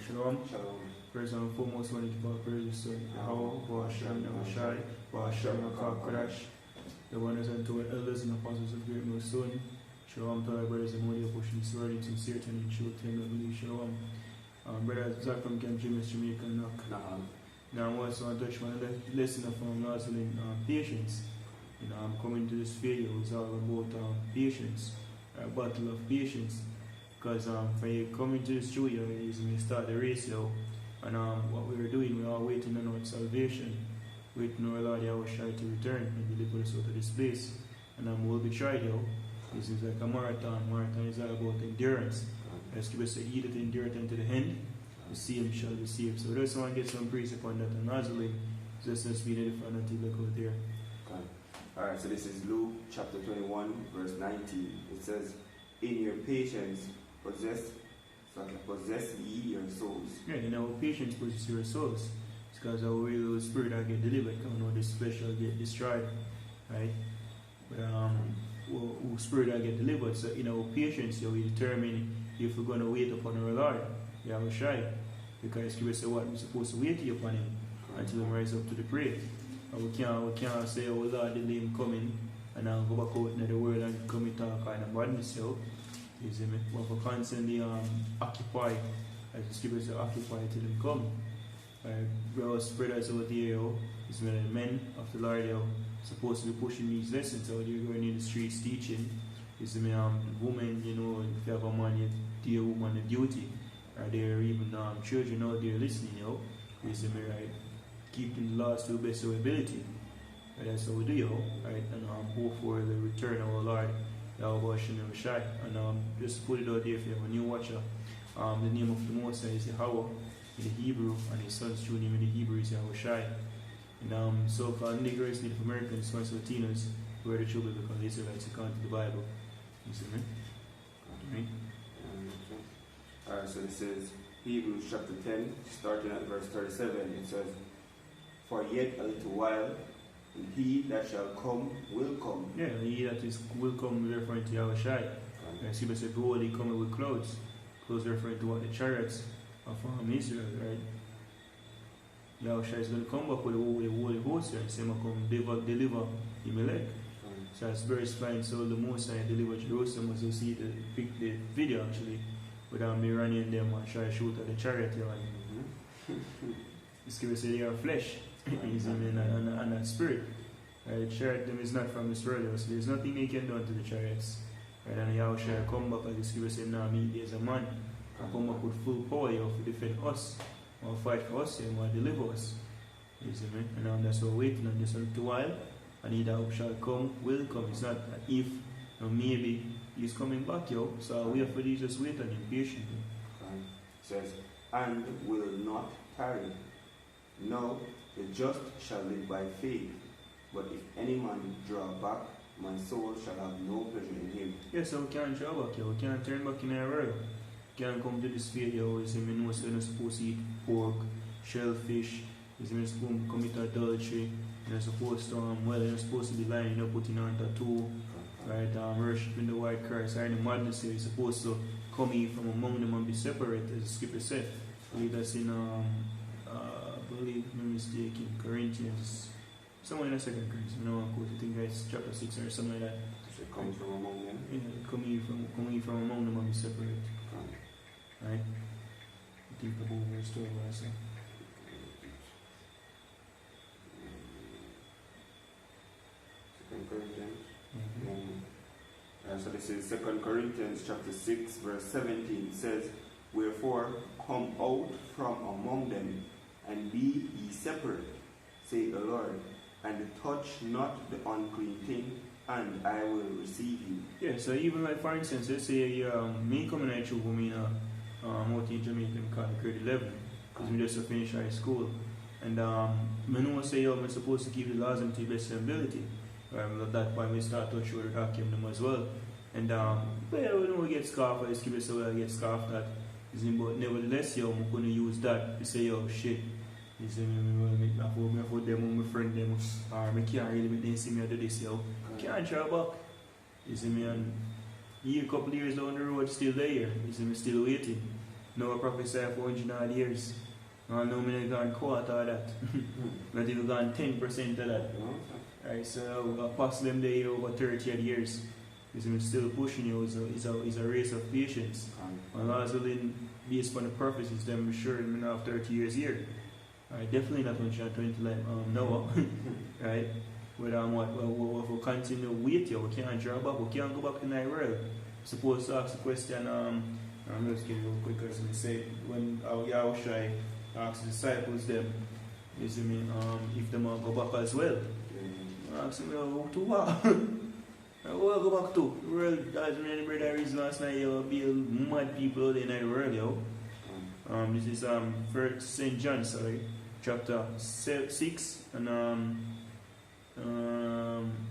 Shalom. Shalom. First and foremost, when you give our praise to Yahweh, Hashem, Yahushai, Hashem, Kodash, the wonders and to our elders and apostles of great most soon. Shalom to our brothers and mothers pushing this word in sincerity and in truth. Shalom. Brother Zach from Gmsfightthegoodfight, Jamaica, knock. Now I also want to touch my lesson from last week, patience. I'm coming to this video is all about patience, a battle of patience. Because when you come into this studio, we start the race, and what we were doing, we are waiting on our salvation, waiting on our Lord Yahushai to return and deliver us out of this place. And we'll be tried, This is like a marathon. Marathon is all about endurance. As Scripture says, he that endureth unto the end, the same shall be saved. So just want to get some praise upon that. And Nazareth, just as we did until look out there. Alright, so this is Luke chapter 21, verse 19. It says, in your patience, possess ye your souls. Yeah, in our patience possess your souls. It's because our will spirit that get delivered, because the special get destroyed. Right? But our spirit that get delivered. So in our patience, we determine if we're going to wait upon our Lord, Yahushai. Because Scripture says what we're supposed to wait upon him until we rise up to the prayer. And we can't say, oh Lord, delay him coming, and I'll go back out into the world and commit all kind of badness. You see me? We have to constantly occupy, as the Scripture says, occupy till him come. We are spreaders out there, is when the men of the Lord are supposed to be pushing these lessons out there, going in the streets teaching. You see me? Women, if you have a man, you do a woman a duty. Or there are even children out there listening, You see me, right? Keeping the laws to the best of our ability. Right? That's how we do, right? And hope for the return of our Lord, Yahweh Hashem Yahushai. And just put it out there if you have a new watcher. The name of the Most High is Yahweh in the Hebrew, and his son's true name in the Hebrew is Yahushai. And so-called Negroes, Native Americans, Spanish Latinos, were the children because the Israelites according to the Bible. You see me? Right? Alright, so this is Hebrews chapter 10, starting at verse 37. It says, for yet a little while, and he that shall come will come. Yeah, he that will come referring to Yahushai. Scripture said, behold, he coming with clouds. Clouds referring to what the chariots of Israel, right? Yahushai is going to come back with the holy host and say, come deliver Imelech. So that's very fine. So the Most High delivered Jerusalem, as you see the video actually, with me running them and try to shoot at the chariot. The Scripture said they are flesh. and that spirit. Right? The chariot them is not from this world, so there's nothing they can do to the chariots. Right? And Yahushua come back, as the Scripture said, now me as a man, and come back with full power to defend us, or fight for us, and deliver us. You see me? And that's what we're waiting on just a little while, and he that shall come will come. It's not if, or maybe he's coming back, so we have to just wait on him patiently. It says, and will not tarry. No, the just shall live by faith, but if any man draw back, my soul shall have no pleasure in him. Yes, so we can't draw back, we can't turn back in our world. We can't come to this faith, we say, we know so we're not supposed to eat pork, shellfish, we're not supposed to commit adultery, we're not supposed to, we're not supposed to be lying, putting on tattoo, right, worshiping the white Christ, or any madness, we're supposed to come in from among them and be separate, as the Scripture said. I believe that's in, I believe, no mistake, in Corinthians, somewhere in the 2 Corinthians, I think it's chapter 6 or something like that. So coming from among them? Yeah, coming from among them and be separate. Right? I think the whole verse 12 also. So this is 2 Corinthians chapter 6 verse 17. It says, wherefore come out from among them, and be ye separate, say the Lord, and touch not the unclean thing, and I will receive you. Yeah, so even like for instance, let's say me coming out with me out in Jamaica, called grade 11, because we just finished high school. And I know say I'm supposed to keep the laws to the best of ability. That's why we start to show the them as well. And well, we know we get scarfed, I skip it so I get scarfed that. But nevertheless, I'm going to use that to say, shit. You see me, I put them on my friend them, or I can't really make them see me do this, Can't try back. You see me, and a couple of years down the road, still there. You see me, still waiting. Noah prophesied for 100 odd years. And now I'm gone quarter of that. Not even gone 10% of that. Right, so apostle them there over 30 odd years. Because I'm still pushing you. It's a race of patience. And Lord's willing, based on the purposes, then I'm sure I'm not have 30 years here. Right, definitely not 120 like Noah. Right? But we'll continue to wait here. We can't draw back. We can't go back to the world. Supposed to ask the question, I'm just giving you a quick question. They say when Yahushua asked the disciples them, you see me, if they want to go back as well. Ask them, to what? I will go back to the world. As many brother reason last night, you'll be mad people out there in the world, yo. This is First St. John, chapter 6 and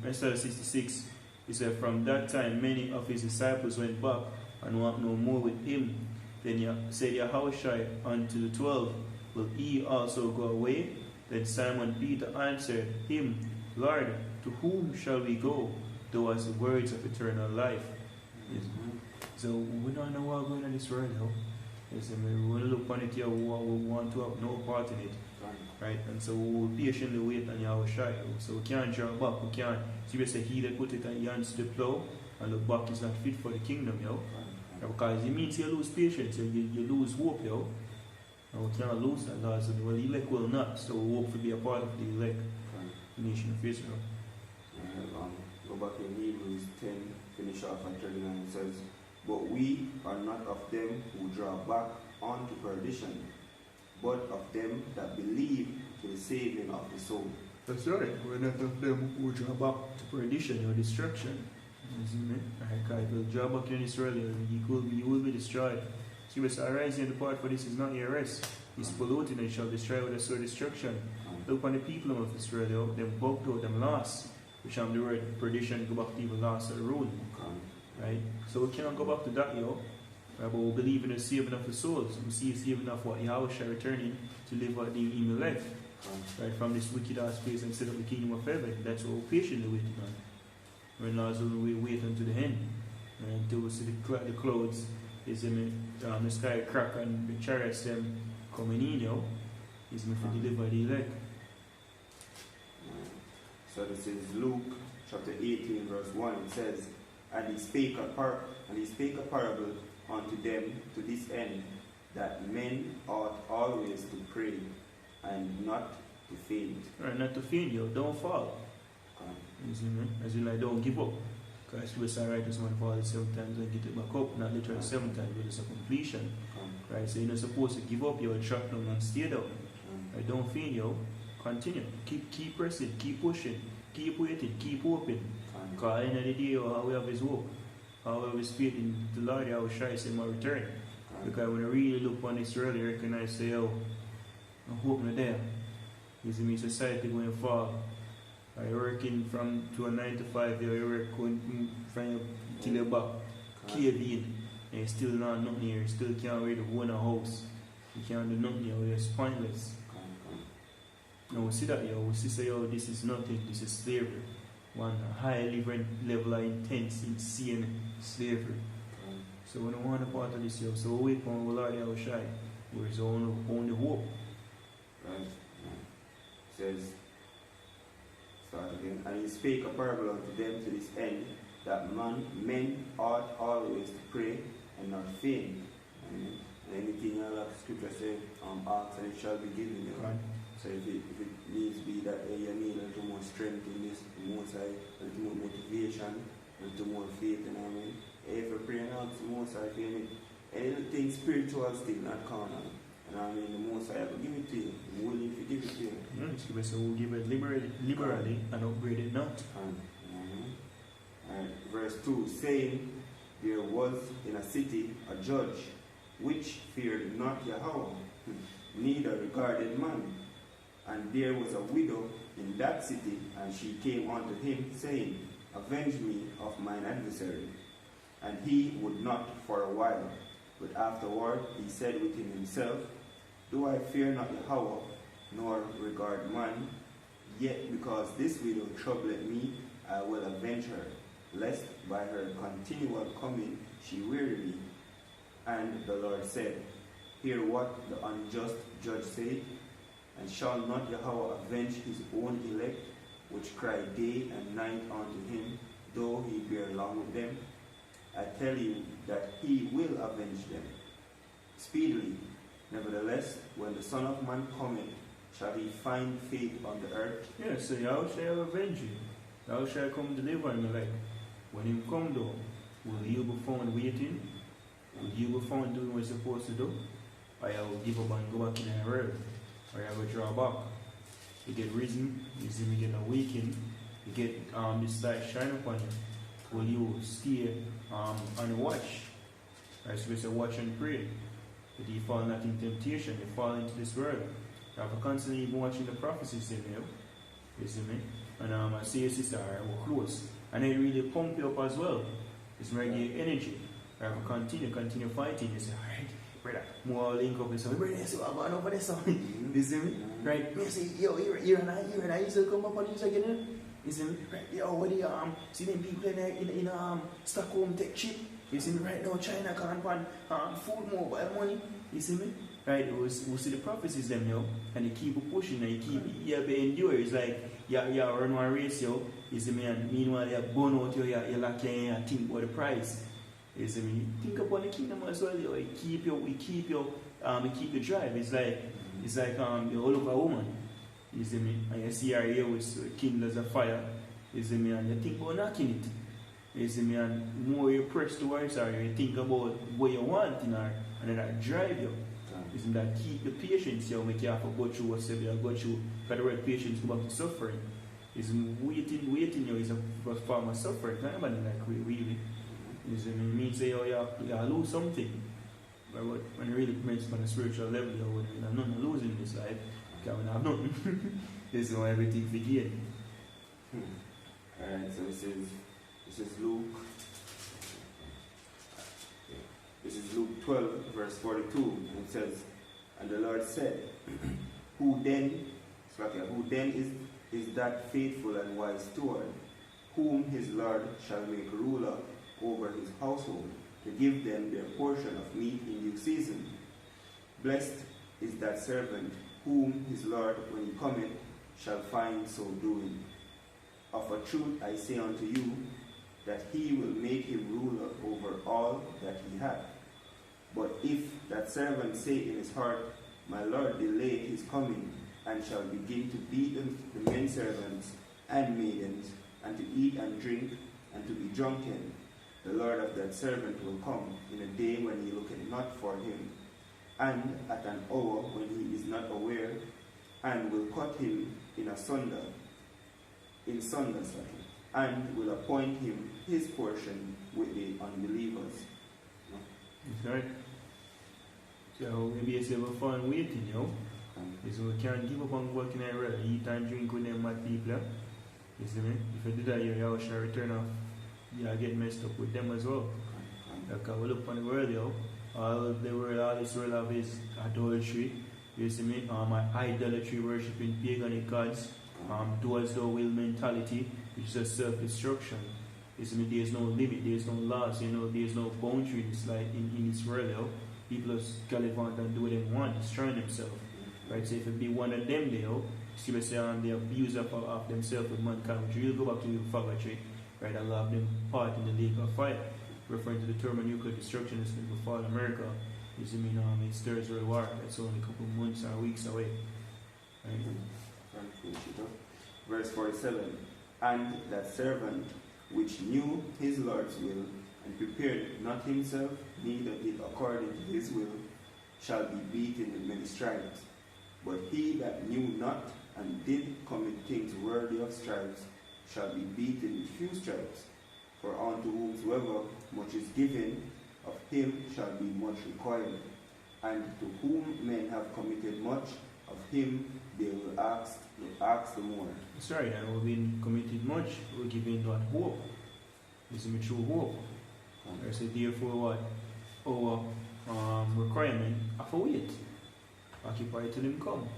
verse 66. He said, from that time many of his disciples went back and walked no more with him. Then said Yahushua unto the 12, will he also go away? Then Simon Peter answered him, Lord, to whom shall we go? Thou hast the words of eternal life. So we don't know what's going on in this world, though. We want to look on it here, we want to have no part in it. Right? And so we will patiently wait on Yahushua. So we can't draw back, we can't. So we say he that put it on hands to the plow and look back is not fit for the kingdom, yo. Because it means you lose patience, you lose hope, yo. And we can't lose that, Lord. So the elect will not. So we hope to be a part of the elect nation of Israel. Go back in Hebrews 10, finish off at 39, it says, but we are not of them who draw back unto perdition, but of them that believe to the saving of the soul. That's right. We're not of them who draw back to perdition or destruction. Because if you draw back in Israel, you will be destroyed. So you arise and depart, for this is not your rest. It's polluted and shall destroy with a sword destruction. Look on the people of Israel, them bugged out, them lost. Which the word perdition, go back to even lost or ruin. Right? So we cannot go back to that, yo. Right? But we believe in the saving of the souls. We see saving of what Yahweh shall returning to live out the evil life. Right? From this wicked ass place and set up the kingdom of heaven. That's what we're patiently waiting on. When Lord's will we wait until the end. Right? Until we see the clouds is the sky crack and the chariots them coming in, yo. Is meant to deliver the elect. So this is Luke chapter 18 verse 1. It says, and he spake a parable unto them to this end, that men ought always to pray and not to faint. Right, not to faint, yo. Don't fall. As in like don't give up. Because we say right, this one falls 7 times and get it back up. Not literally 7 times, but it's a completion. Right, so you're not supposed to give up, you're trapped down and stay down. Right, don't faint, yo. Continue. Keep pressing, keep pushing, keep waiting, keep hoping. Because at the end of the day, how we have his hope, how we have his faith in the Lord, I will try to see my return. Because when I really look on this world, I recognize, say, yo, I'm hoping there. You see me, society going far. I working from to a 9 to 5, you work going from till you're back, cave in, and you still not nothing here, you still can't really own a house. You can't do nothing here, it's pointless. Now we see that, yo, we see say, yo, this is nothing, this is slavery. One high level of intense, insane slavery. So we don't want a part of this, yo. So we wait for our Lord Yahushua, where is only hope. Right. Says, start again. And he spake a parable unto them to this end, that men ought always to pray and not faint. And anything else scripture says, ask and it shall be given you. Right. So if it needs to be that you need a little more strength in this, more side, a little more motivation, a little more faith, you know what I mean? If you pray and ask the most high, you know, anything spiritual still not carnal. You know what I mean? The most high will give it to you. I'm willing to give it to you. So we'll give it liberally and upgrade it not. Alright, verse 2, saying, there was in a city a judge which feared not Yahweh, neither regarded man. And there was a widow in that city, and she came unto him, saying, avenge me of mine adversary. And he would not for a while. But afterward he said within himself, do I fear not Yahweh, nor regard man? Yet because this widow troubleth me, I will avenge her, lest by her continual coming she weary me. And the Lord said, Hear what the unjust judge said, and shall not Yahweh avenge his own elect, which cry day and night unto him, though he bear long with them? I tell you that he will avenge them speedily. Nevertheless, when the Son of Man cometh, shall he find faith on the earth? Yes, so how shall avenge him? How shall come deliver him? Like, when him come though, will you be found waiting? Will you be found doing what you're supposed to do? Or I will give up and go back in the world? Or I will draw back? You get risen, you see me get awakened, you get this light shine upon you. Will you stay on the watch? Right, so we say watch and pray. But you fall not in temptation, you fall into this world. You have to constantly be watching the prophecies in you. You see me? And I see your sister, we're close. And they really pump you up as well. It's where you get energy. You have to continue fighting. You say, alright, brother, more link up and say, brother, so I'm going over there, so. You see me? Right? Me say, yo, you're and I used to come up on this again. You see me? Right? Yo, what do you see them people in Stockholm tech chip? You see me? Right now, China can't find food mobile money. You see me? Right? We see the prophecies them, yo, and they keep pushing and you endure. It's like, you run one race, yo. You see me? And meanwhile, you burn out, you lock your hand and think about the price. You see me? Think about the kingdom as well, yo. It keep the drive. It's like you look a woman. You see me? And you see her here with kindles of fire. You see me? And you think about knocking it. You see me? And more you press towards her, you think about what you want in her, and then that drive you. Isn't that keep the patience you make you have to go through whatever you go through? Because the right patience go back to suffering. Is waiting you is a form of suffering. Not like really. Is it means say you lose something. But when you really commence on a spiritual level, you have nothing to lose in this life. Because when I have nothing, this is how everything begins. Alright, so this is Luke. This is Luke 12, verse 42. It says, and the Lord said, Who then is that faithful and wise steward, whom his Lord shall make ruler over his household, to give them their portion of meat in due season? Blessed is that servant, whom his Lord, when he cometh, shall find so doing. Of a truth I say unto you, that he will make him ruler over all that he hath. But if that servant say in his heart, My Lord delay his coming, and shall begin to beat the men servants and maidens, and to eat and drink, and to be drunken, the Lord of that servant will come in a day when he looketh not for him, and at an hour when he is not aware, and will cut him in sunder, and will appoint him his portion with the unbelievers. That's right. So maybe it's ever fun waiting, you know. So we can't give up on working and real. Eat and drink with them mad people. You see me? If you do that, you shall return off. You get messed up with them as well. Because we look on the world, yo. All this world of is adultery. You see me? Idolatry, worshipping pagan gods. Towards the will mentality, which is a self-destruction. You see me? There's no limit, there's no laws, you know, there's no boundaries like in this world, yo. People just gallivant and do what they want, destroying themselves. Right? So if it be one of them, you see we say they abuse of themselves with mankind, which will go back to the faggotry, right? And have them part in the lake of fire, referring to the thermonuclear destruction that's going to befall America. You see me? It's Third World War. That's only a couple months or weeks away. Right? Verse 47. And that servant which knew his Lord's will, and prepared not himself, neither did according to his will, shall be beaten with many stripes. But he that knew not, and did commit things worthy of stripes, shall be beaten with few stripes. For unto whomsoever much is given, of him shall be much required. And to whom men have committed much, of him they will ask the more. That's right, and we've been committed much, we're given that hope. This is a true hope. I say, therefore, what? Our requirement of a wait. Occupy till him come.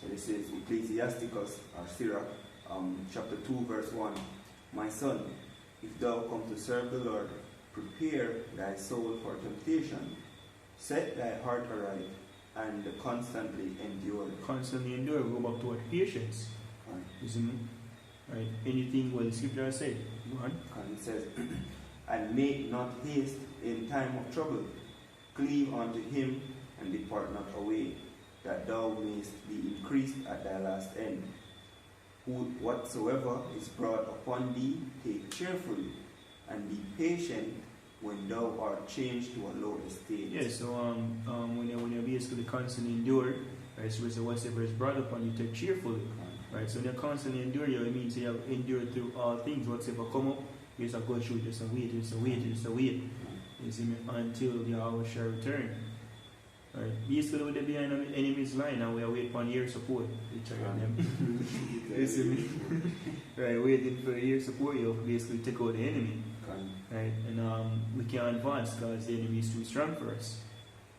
So this is Ecclesiasticus, or Sirach, chapter 2, verse 1. My son, if thou come to serve the Lord, Prepare thy soul for temptation. Set thy heart aright, and constantly endure. Constantly endure. Go back to what? Patience. Isn't it? Right? Anything what the scripture said. Go on. And it says, and make not haste in time of trouble. Cleave unto him, and depart not away, that thou mayest be increased at thy last end. Whatsoever is brought upon thee, take cheerfully, and be patient when thou art changed to a low estate. Yes, so when you're basically constantly endure, right, so whatever is brought upon you, take cheerfully. Right, so when you're constantly endure, it means you have endured through all things. Whatever come up, you just go through, just wait. You see me, until the hour shall return. Right. Basically, we're behind the enemy's line and we are waiting for air support. You see me? Right, waiting for air support, you basically take out the enemy. Right, and we can't advance because the enemy is too strong for us.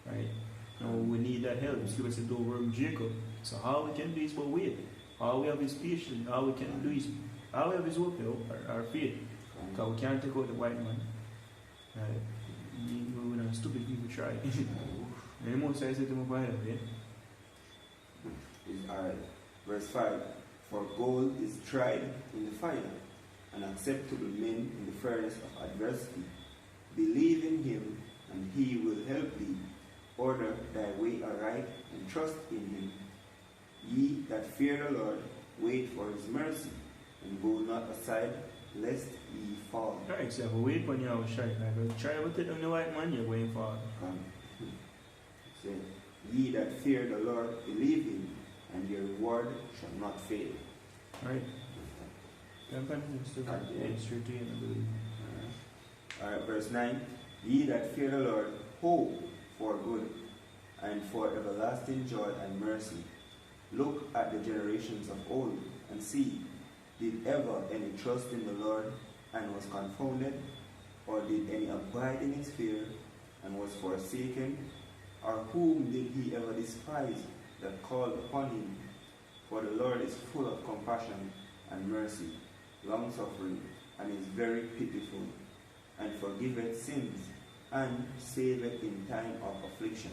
Right, now we need that help. Scripture said, don't work Jacob. So how we can do is but wait. All we have is patience. All we can do is, all we have is hope, our faith. Because we can't take out the white man. Right, we're not stupid people try. And most I said to my Bible, Alright, verse 5. For gold is tried in the fire, and acceptable men in the furnace of adversity. Believe in him, and he will help thee. Order thy way aright, and trust in him. Ye that fear the Lord, wait for his mercy, and go not aside, lest ye fall. Alright, so wait when you have a shot. Try to take on the white man, you're going for. Ye that fear the Lord, believe him, and your reward shall not fail. Alright. Alright, verse 9. Ye that fear the Lord, hope for good, and for everlasting joy and mercy. Look at the generations of old, and see, did ever any trust in the Lord, and was confounded? Or did any abide in his fear, and was forsaken? Or whom did he ever despise that called upon him? For the Lord is full of compassion and mercy, long-suffering, and is very pitiful, and forgiveth sins, and saveth in time of affliction.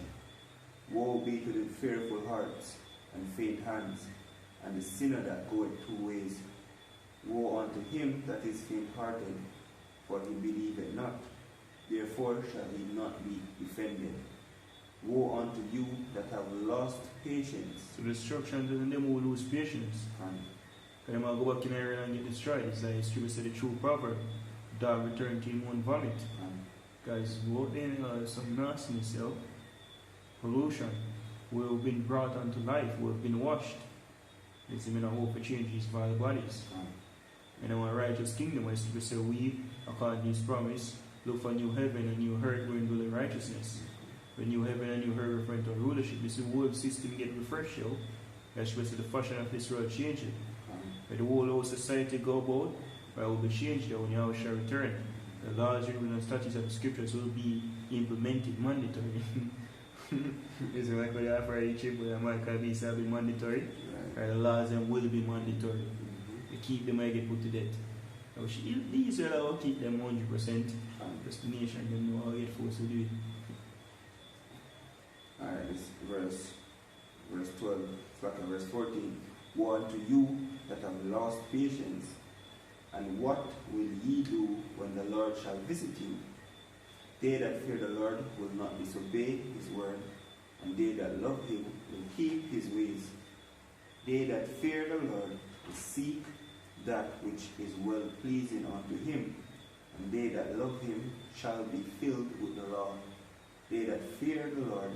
Woe be to the fearful hearts, and faint hands, and the sinner that goeth two ways. Woe unto him that is faint-hearted, for he believeth not, therefore shall he not be defended. Woe unto you that have lost patience. So destruction to them who lose patience. Because they go back in area and get destroyed. It's like Scripture said the true proverb, dog return to him own vomit. Guys, what then some nastiness, pollution. We've been brought unto life, we've been washed. It's in a hope for changes for our bodies. And in our righteous kingdom, as Scripture said, we, according to his promise, look for new heaven and new earth where indwelling righteousness. When new heaven and new earth referring to rulership, this world system get refreshed, That's the fashion of this world changing. When the whole society go about, it will be changed when Yahweh shall return. The laws, rules, and statutes of the scriptures will be implemented mandatory. It's like when you have Friday trip where Michael B. will be mandatory. Right. The laws will be mandatory. To keep them, I get put to death. Now, these will keep them 100%. Just the nation, they know how to get forced to do it. Alright, this verse 12, verse 14. Woe unto you that have lost patience, and what will ye do when the Lord shall visit you? They that fear the Lord will not disobey his word, and they that love him will keep his ways. They that fear the Lord will seek that which is well pleasing unto him, and they that love him shall be filled with the law. They that fear the Lord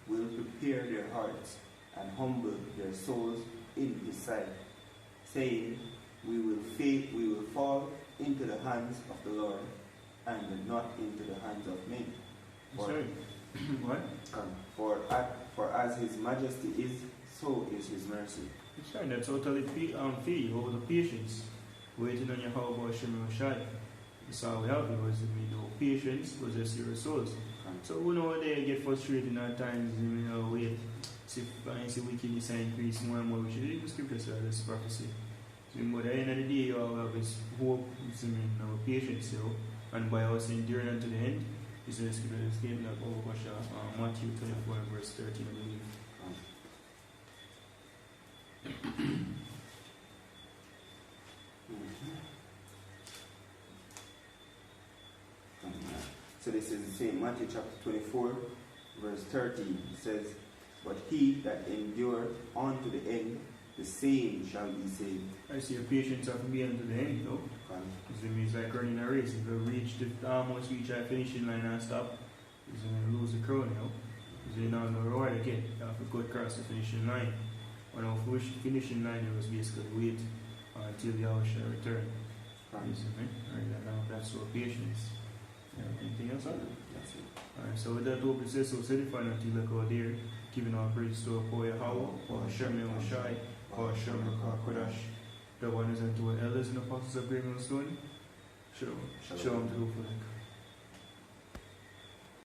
will prepare their hearts and humble their souls in his sight, saying, we will fall into the hands of the Lord, and not into the hands of men. Sorry. What? For as his majesty is, so is his mercy. It's right, that's totally free over the patience. Waiting on your how about Shem Shai. That's all we have, because we know patience was a serious souls. So we know they get frustrated at times, wait. See wickedness and increase more and more. We should read the scripture, so this prophecy. So, but at the end of the day, you all have is hope, patience, and by us enduring unto the end. This is the statement of our Matthew 24 verse 13, I believe. So this is the same Matthew chapter 24 verse 13. It says, but he that endureth unto the end, the same shall be saved. I see your patience have to be unto the end, though. Because it means like running a race. If you almost reach that finishing line and stop, you're going to lose the crown, you know. Because you don't have no reward again. You have to go across the finishing line. When I finished the finishing line, it was basically wait until the hour shall return. Right, and now that's our patience. Anything else? That's it. Alright, so with that hope it says so certified until you look out there, giving our praise to our poor Yahweh, for Hashem Shai, for Hashem Kodash. The one is unto our elders and apostles of Gmsfightthegoodfight. Shalom to the